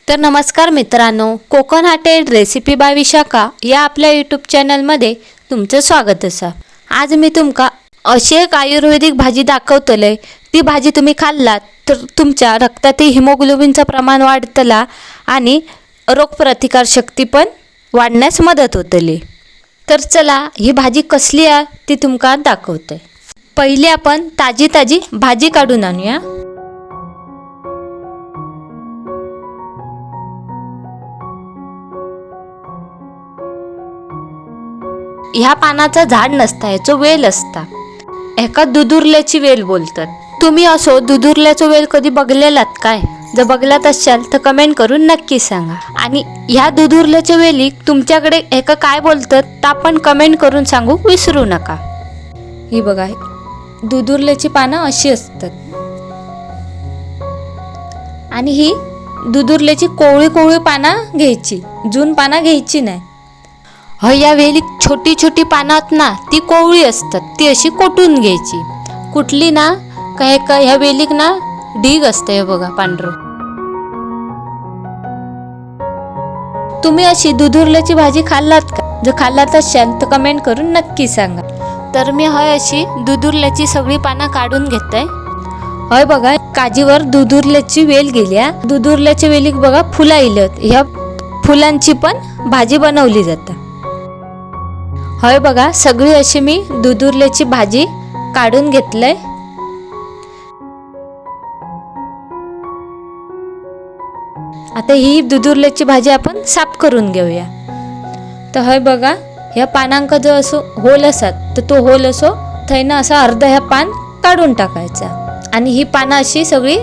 तर नमस्कार मित्रांनो, कोकण हाटेड रेसिपी बाय विशाखा या आपल्या यूट्यूब चॅनलमध्ये तुमचं स्वागत असा। आज मी तुमका अशी एक आयुर्वेदिक भाजी दाखवतले। ती भाजी तुम्ही खाल्लात तर तुमच्या रक्तातील हिमोग्लोबिनचं प्रमाण वाढतला आणि रोगप्रतिकार शक्ती पण वाढण्यास मदत होतली। तर चला ही भाजी कसली आहे ती तुमका दाखवते। पहिले आपण ताजी भाजी काढून आणूया। ह्या पानाचा झाड नसता, याचो वेल असता। एका दुधुर्ल्याची वेल बोलतात। तुम्ही असो दुधुर्ल्याचो वेल कधी बघलेलात काय? जर बघलात असाल तर कमेंट करून नक्की सांगा। आणि ह्या दुधुर्ल्याच्या वेलीक तुमच्याकडे एका काय बोलतात तर आपण कमेंट करून सांगू विसरू नका। ही बघा, दुधुर्ल्याची पानं अशी असतात आणि ही दुधुर्ल्याची कोवळी पानं घ्यायची, जून पानं घ्यायची नाही। या वेलीत छोटी छोटी पानं आहेत ना, ती कोवळी असतात, ती अशी कोटून घ्यायची। कुठली ना काय का ह्या वेलीक ना ढीग असते बघा पांढरं। तुम्ही अशी दुधुर्ल्याची भाजी खाल्लात का? जर खाल्लात असाल तर कमेंट करून नक्की सांगा। तर मी अशी दुधुर्ल्याची सगळी पानं काढून घेते। बघा, काजीवर दुधुर्ल्याची वेल गेल्या। दुधुर्ल्याच्या वेलीक बघा फुलं इलत, ह्या फुलांची पण भाजी बनवली जाते। बघा, सगळी अशी मी दुधुर्ल्याची भाजी काढून घेतलंय। आता ही दुधुर्ल्याची भाजी आपण साफ करून घेऊया। तर बघा, ह्या पानांका जो असो होल असतात तर तो होल असो थैना असा अर्धा ह्या पान काढून टाकायचा आणि ही पानं अशी सगळी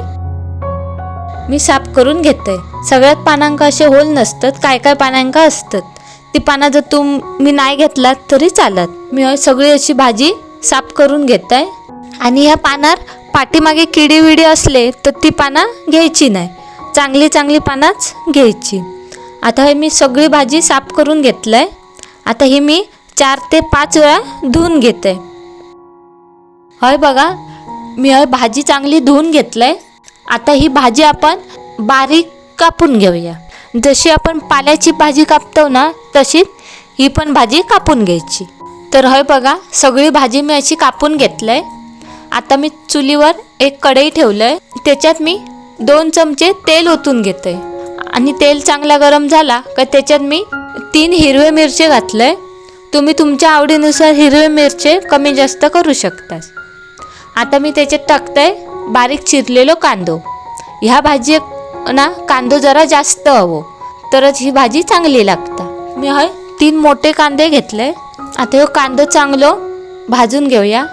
मी साफ करून घेते। सगळ्यात पानांका असे होल नसतात, काय पानांका असतात। ती पानं जर तुम्ही नाही घेतलात तरी चालत। मी सगळी अशी भाजी साफ करून घेते आणि ह्या पानार पाठीमागे किडी विडी असले तर ती पानं घ्यायची नाही, चांगली पानंच घ्यायची। आता मी सगळी भाजी साफ करून घेतलंय। आता ही मी 4 ते 5 वेळा धुवून घेते। बघा, मी भाजी चांगली धुवून घेतलंय। आता ही भाजी आपण बारीक कापून घेऊया। जशी आपण पाल्याची भाजी कापतो ना तशी ही पण भाजी कापून घ्यायची। तर बघा, सगळी भाजी मी अशी कापून घेतलंय। आता मी चुलीवर एक कढई ठेवलंय, त्याच्यात मी 2 चमचे तेल ओतून घेते आणि तेल चांगला गरम झाला का त्याच्यात मी 3 हिरवे मिरचे घातले। तुम्ही तुमच्या आवडीनुसार हिरवे मिरचे कमी जास्त करू शकता। आता मी त्याच्यात टाकते बारीक चिरलेलो कांदो। ह्या भाजीत ना कांदो जरा जास्त हवो तरच ही भाजी चांगली लागते। मी 3 मोठे कांदे घेतले। आता हे कांदो चांगलो भाजून घेऊया।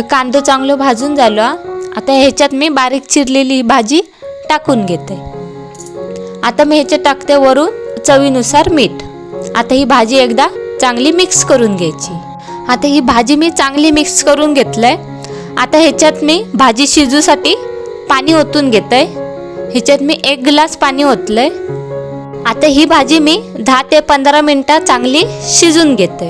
कांदो चांगलो भाजून झालो। आता ह्याच्यात मी बारीक चिरलेली भाजी टाकून घेते। आता मी ह्याच्यात टाकते वरून चवीनुसार मीठ। आता ही भाजी एकदा चांगली मिक्स करून घ्यायची। आता ही भाजी मी चांगली मिक्स करून घेतलंय। आता ह्याच्यात मी भाजी शिजूसाठी पाणी ओतून घेते। ह्याच्यात मी 1 ग्लास पाणी ओतलंय। आता ही भाजी मी 10 ते 15 मिनिटं चांगली शिजून घेते।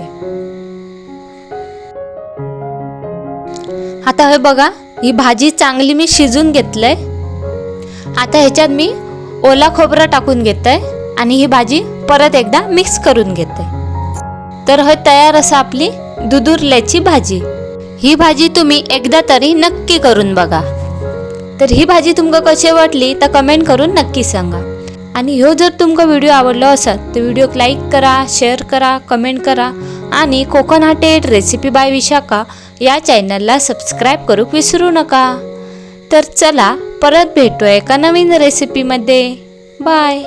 आता बघा, ही भाजी चांगली मी शिजून घेतलंय। आता ह्याच्यात मी ओला खोबरं टाकून घेते आणि ही भाजी परत एकदा मिक्स करून घेते। तर तयार असं आपली दुधुर्ल्याची भाजी। ही भाजी तुम्ही एकदा तरी नक्की करून बघा। तर ही भाजी तुमका कशी वाटली तर कमेंट करून नक्की सांगा। आणि जर तुमका व्हिडिओ आवडला असेल तर व्हिडिओक लाईक करा, शेअर करा, कमेंट करा आणि कोकण हाटेड रेसिपी बाय विशाखा या चॅनलला सबस्क्राईब करूक विसरू नका। तर चला परत भेटूया एका नवीन रेसिपीमध्ये। बाय।